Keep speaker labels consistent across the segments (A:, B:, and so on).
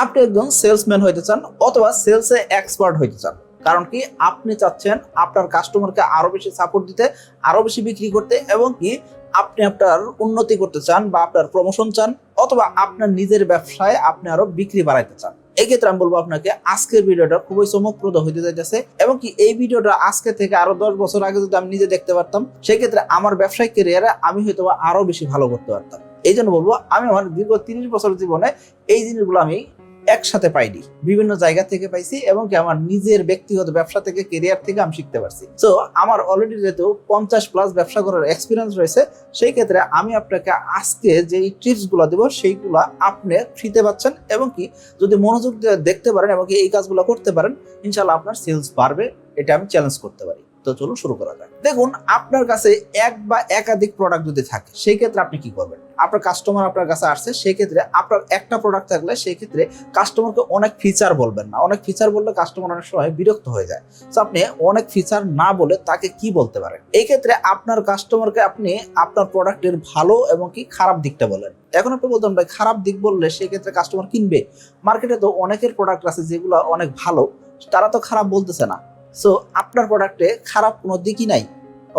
A: আপনি একজন সেলসম্যান হইতে চান অথবা সেলসে এক্সপার্ট হইতে চান, কারণ কি আপনি চাচ্ছেন আপনার কাস্টমারকে আরো বেশি সাপোর্ট দিতে, আরো বেশি বিক্রি করতে, এবং কি আপনি আপনার উন্নতি করতে চান বা আপনার প্রমোশন চান, অথবা আপনার নিজের ব্যবসায় আপনি আরো বিক্রি বাড়াইতে চান। এই ক্ষেত্রে আমি বলবো আপনাকে আজকের ভিডিওটা খুবই চমকপ্রদ হইতে যাইতেছে, এবং কি এই ভিডিওটা আজকে থেকে আরো 10 বছর আগে যদি আমি নিজে দেখতে পারতাম, সেই ক্ষেত্রে আমার ব্যবসায়িক ক্যারিয়ারে আমি হয়তো আরো বেশি ভালো করতে পারতাম। এই জন্য বলবো, আমি আমার দীর্ঘ 30 বছর জীবনে এই জিনিসগুলো আমি একসাথে পাইনি, বিভিন্ন জায়গা থেকে পাইছি, এবং কি আমার নিজের ব্যক্তিগত ব্যবসা থেকে, কেরিয়ার থেকে আমি শিখতে পারছি। তো আমার অলরেডি যেহেতু 50+ ব্যবসা করার এক্সপিরিয়েন্স রয়েছে, সেই ক্ষেত্রে আমি আপনাকে আজকে যে টিপস গুলো দেবো সেইগুলো আপনি ফ্রিতে পাচ্ছেন, এবং কি যদি মনোযোগ দিয়ে দেখতে পারেন এবং কি এই কাজগুলো করতে পারেন, ইনশাল্লাহ আপনার সেলস বাড়বে। এটা আমি চ্যালেঞ্জ করতে পারি। তো চলুন শুরু করা যাক। দেখুন, আপনার কাছে এক বা একাধিক প্রোডাক্ট যদি থাকে, সেই ক্ষেত্রে আপনি কি করবেন? আপনার কাস্টমার আপনার কাছে আসছে, সেই ক্ষেত্রে আপনার একটা প্রোডাক্ট থাকলে সেই ক্ষেত্রে কাস্টমারকে অনেক ফিচার বলবেন না। অনেক ফিচার বললে কাস্টমার অনেক সময় বিরক্ত হয়ে যায়। তো আপনি অনেক ফিচার না বলে তাকে কি বলতে পারেন? এই ক্ষেত্রে আপনার কাস্টমারকে আপনি আপনার প্রোডাক্টের ভালো এবং কি খারাপ দিকটা বলেন। এখন আপনি বলতেন ভাই, খারাপ দিক বললে সেই ক্ষেত্রে কাস্টমার কিনবে? মার্কেটে তো অনেকের প্রোডাক্ট আছে যেগুলো অনেক ভালো, তারা তো খারাপ বলতেছে না। সো আপনার প্রোডাক্টে খারাপ কোনো দিকই নাই?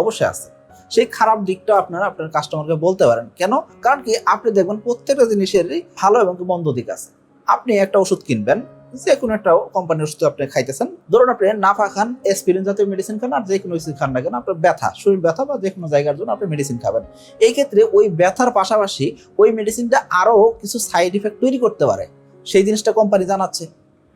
A: অবশ্যই আছে। সেই খারাপ দিকটা আপনারা আপনার কাস্টমারকে বলতে পারেন। কেন? কারণ কি আপনি দেখবেন প্রত্যেকটা জিনিসেরই ভালো এবং মন্দ দিক আছে। আপনি একটা ওষুধ কিনবেন, যে কোনো একটা কোম্পানির ওষুধ আপনি খাইতেছেন, ধরুন আপনি নাফা খান, এসপিরিন জাতীয় মেডিসিন খান, আর যে কোনো ওষুধ খান না কেন, আপনার ব্যথা, শরীর ব্যথা বা যে কোনো জায়গার জন্য আপনি মেডিসিন খাবেন। এই ক্ষেত্রে ওই ব্যথার পাশাপাশি ওই মেডিসিনটা আরো কিছু সাইড ইফেক্ট তৈরি করতে পারে, সেই জিনিসটা কোম্পানি জানাচ্ছে।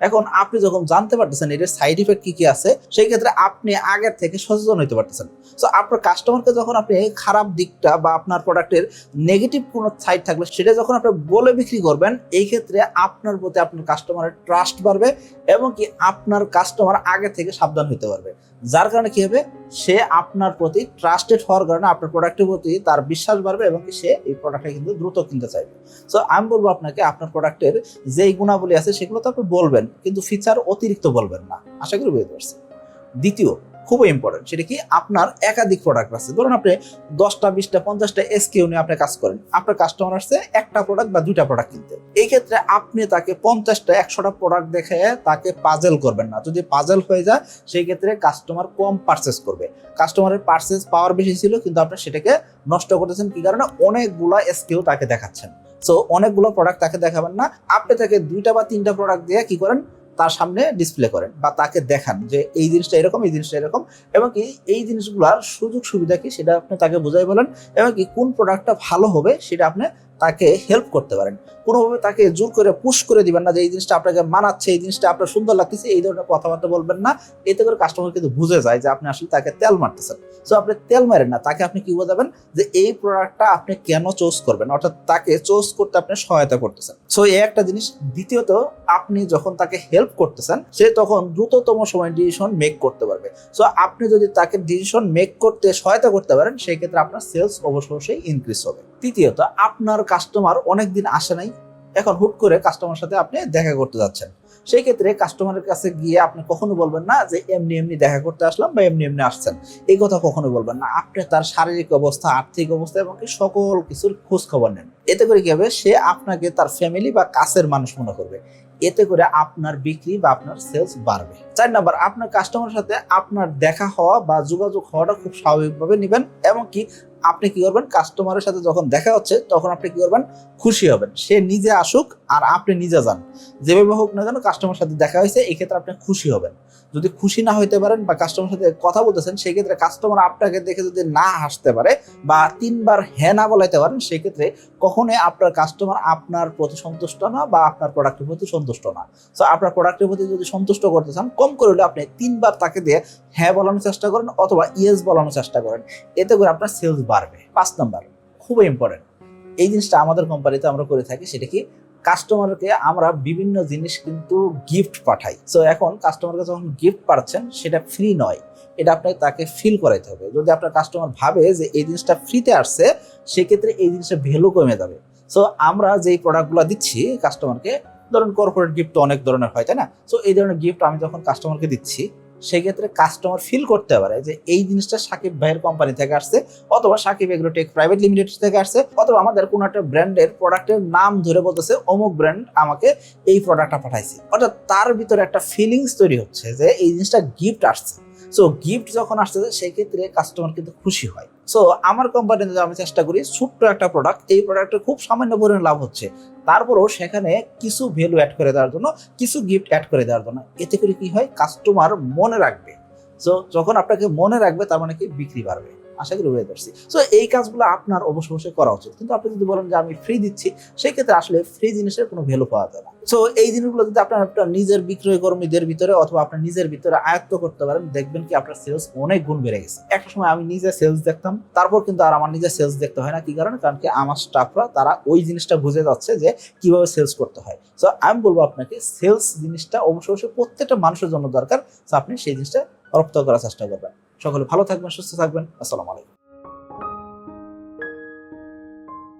A: এখন আপনি যখন জানতে পারতেছেন এটার সাইড ইফেক্ট কি কি আছে, সেই ক্ষেত্রে আপনি আগের থেকে সচেতন হইতে পারতেছেন। সো আপনার কাস্টমারকে যখন আপনি খারাপ দিকটা বা আপনার প্রোডাক্টের নেগেটিভ কোনো সাইড থাকলে সেটা যখন আপনি বলে বিক্রি করবেন, এই ক্ষেত্রে আপনার প্রতি আপনার কাস্টমারের ট্রাস্ট বাড়বে, এবং কি আপনার কাস্টমার আগে থেকে সাবধান হইতে পারবে। যার কারণে কি হবে, সে আপনার প্রতি ট্রাস্টেড হওয়ার কারণে আপনার প্রোডাক্টের প্রতি তার বিশ্বাস বাড়বে, এবং কি সে এই প্রোডাক্টটা কিন্তু দ্রুত কিনতে চাইবে। সো আমি বলবো আপনাকে, আপনার প্রোডাক্টের যেই গুণাবলী আছে সেগুলো তো আপনি বলবেন, কিন্তু ফিচার অতিরিক্ত বলবেন না। আশা করি বুঝতে পারছি। দ্বিতীয়, খুবই ইম্পর্টেন্ট, সেটা কি আপনার একাধিক প্রোডাক্ট আছে। ধরুন আপনি 10টা 20টা 50টা এসকিউ নিয়ে আপনি কাজ করেন, আপনার কাস্টমার আসছে একটা প্রোডাক্ট বা 2টা প্রোডাক্ট কিনতে। এই ক্ষেত্রে আপনি তাকে 50টা 100টা প্রোডাক্ট দেখে তাকে পাজেল করবেন না। যদি পাজেল হয়ে যায়, সেই ক্ষেত্রে কাস্টমার কম পারচেস করবে। কাস্টমারের পারচেস পাওয়ার বেশি ছিল, কিন্তু আপনি সেটাকে নষ্ট করতেছেন। কি কারণে? অনেকগুলা এসকিউ তাকে দেখাচ্ছেন। সো অনেকগুলো প্রোডাক্ট তাকে দেখাবেন না, আপনি তাকে 2টা বা 3টা প্রোডাক্ট দিয়ে কি করেন, তার সামনে ডিসপ্লে করেন বা তাকে দেখান যে এই জিনিসটা এরকম, এই জিনিসটা এরকম, এবং কি এই জিনিসগুলোর সুযোগ সুবিধা কি সেটা আপনি তাকে বুঝাই বলেন, এবং কি কোন প্রোডাক্টটা ভালো হবে সেটা আপনি তাকে হেল্প করতে পারেন। কোনোভাবে তাকে জোর করে পুশ করে দিবেন না যে এই জিনিসটা আপনাকে মানাচ্ছে, এই জিনিসটা আপনার সুন্দর লাগতেছে, এই ধরনের কথাবার্তা বলবেন না। এতে করে কাস্টমার কিন্তু বুঝে যায় যে আপনি আসলে তাকে তেল মারতেছেন। সো আপনি তেল মারেন না, তাকে আপনি কি বোঝাবেন যে এই প্রোডাক্টটা আপনি কেন চুজ করবেন, অর্থাৎ তাকে চুজ করতে আপনি সহায়তা করতেছেন। সো এই একটা জিনিস। দ্বিতীয়ত, আপনি যখন তাকে হেল্প করতেছেন, সে তখন দ্রুততম সময় ডিসিশন মেক করতে পারবে। সো আপনি যদি তাকে ডিসিশন মেক করতে সহায়তা করতে পারেন, সেই ক্ষেত্রে আপনার সেলস অবশ্যই ইনক্রিজ হবে। তৃতীয়ত, আপনার কাস্টমার অনেকদিন আসে নাই, এখন হুট করে কাস্টমার সাথে আপনি দেখা করতে যাচ্ছেন। সেই ক্ষেত্রে কাস্টমারের কাছে গিয়ে আপনি কখনো বলবেন না যে এমনি এমনি দেখা করতে আসলাম বা এমনি এমনি আসছেন, এই কথা কখনো বলবেন না। আপনি তার শারীরিক অবস্থা, আর্থিক অবস্থা এবং সকল কিছুর খোঁজ খবর নেন। এতে করে কি হবে, সে আপনাকে তার ফ্যামিলি বা কাছের মানুষ মনে করবে। এতে করে আপনার বিক্রি বা আপনার সেলস বাড়বে। 4 নাম্বার, আপনার কাস্টমারের সাথে আপনার দেখা হওয়া বা যোগাযোগ হওয়াটা খুব স্বাভাবিকভাবে নেবেন, এবং কি আপনি কি করবেন, কাস্টমারের সাথে যখন দেখা হচ্ছে তখন আপনি কি করবেন, খুশি হবেন। সে নিজে আসুক আর আপনি নিজে যান, যেভাবে হোক না কেন কাস্টমার সাথে দেখা হয়েছে, এই ক্ষেত্রে আপনি খুশি হবেন। যদি খুশি না হইতে পারেন বা কাস্টমার সাথে কথা বলতেছেন, সেই ক্ষেত্রে কাস্টমার আপনাকে দেখে যদি না হাসতে পারে বা 3বার হ্যাঁ না বলাইতে পারেন, সেই ক্ষেত্রে কখনোই আপনার কাস্টমার আপনার প্রতি সন্তুষ্ট না বা আপনার প্রোডাক্টের প্রতি সন্তুষ্ট না। সো আপনার প্রোডাক্টের প্রতি যদি সন্তুষ্ট করতে চান, কম করে হলে আপনি 3বার তাকে দিয়ে হ্যাঁ বলানোর চেষ্টা করেন অথবা ইয়েস বলানোর চেষ্টা করেন। এতে করে আপনার সেলস বাড়বে। 5 নাম্বার, খুবই ইম্পর্টেন্ট, এই জিনিসটা আমাদের কোম্পানিতে আমরা করে থাকি, সেটা কি, কাস্টমারকে আমরা বিভিন্ন জিনিস কিন্তু গিফট পাঠাই। সো এখন কাস্টমারকে যখন গিফট পাচ্ছেন, সেটা ফ্রি নয়, এটা আপনাকে তাকে ফিল করাইতে হবে। যদি আপনার কাস্টমার ভাবে যে এই জিনিসটা ফ্রিতে আসছে, সেক্ষেত্রে এই জিনিসটা ভ্যালু কমে যাবে। সো আমরা যেই প্রোডাক্টগুলো দিচ্ছি কাস্টমারকে, ধরুন কর্পোরেট গিফট অনেক ধরনের হয়, তাই না? সো এই ধরনের গিফট আমি যখন কাস্টমারকে দিচ্ছি, সেক্ষেত্রে কাস্টমার ফিল করতে পারে যে এই জিনিসটা সাকিব ভাইয়ের কোম্পানি থেকে আসছে, অথবা সাকিব এগ্রোটেক প্রাইভেট লিমিটেড থেকে আসছে, অথবা আমাদের কোনো একটা ব্র্যান্ডের প্রোডাক্টের নাম ধরে বলতেছে অমুক ব্র্যান্ড আমাকে এই প্রোডাক্টটা পাঠাইছে। অর্থাৎ তার ভিতরে একটা ফিলিংস তৈরি হচ্ছে যে এই জিনিসটা গিফট আসছে। সো গিফট যখন আসতেছে সেই ক্ষেত্রে কাস্টমার কিন্তু খুশি হয়। সো আমার কোম্পানিতে আমি চেষ্টা করি ছোট্ট একটা প্রোডাক্ট, এই প্রোডাক্টের খুব সামান্য পরিমাণ লাভ হচ্ছে, তারপরেও সেখানে কিছু ভ্যালু অ্যাড করে দেওয়ার জন্য, কিছু গিফট অ্যাড করে দেওয়ার জন্য। এতে করে কি হয়, কাস্টমার মনে রাখবে। সো যখন আপনাকে মনে রাখবে তার মানে কি বিক্রি বাড়বে। আশা করি বুঝতে পারছি। সো এই কাজগুলো আপনার অবশ্যই করা উচিত। কিন্তু আপনি যদি বলেন যে আমি ফ্রি দিচ্ছি, সেই ক্ষেত্রে আসলে ফ্রি জিনিসের কোনো ভ্যালু পাওয়া যায় না। সো এই জিনিসগুলো যদি আপনার নিজের বিক্রয় কর্মীদের ভিতরে অথবা আপনার নিজের ভিতরে আয়ত্ত করতে পারেন, দেখবেন কি আপনার সেলস অনেক গুণ বেড়ে গেছে। একটা সময় আমি নিজে সেলস দেখতাম, তারপর কিন্তু আর আমার নিজে সেলস দেখতে হয় না। কি কারণে? কারণ কি আমার স্টাফরা তারা ওই জিনিসটা বুঝে যাচ্ছে যে কিভাবে সেলস করতে হয়। সো আমি বলবো আপনাকে সেলস জিনিসটা অবশ্যই প্রত্যেকটা মানুষের জন্য দরকার। সো আপনি সেই জিনিসটা রপ্ত করার চেষ্টা করবেন। সকলে ভালো থাকবেন, সুস্থ থাকবেন। আসসালামু আলাইকুম।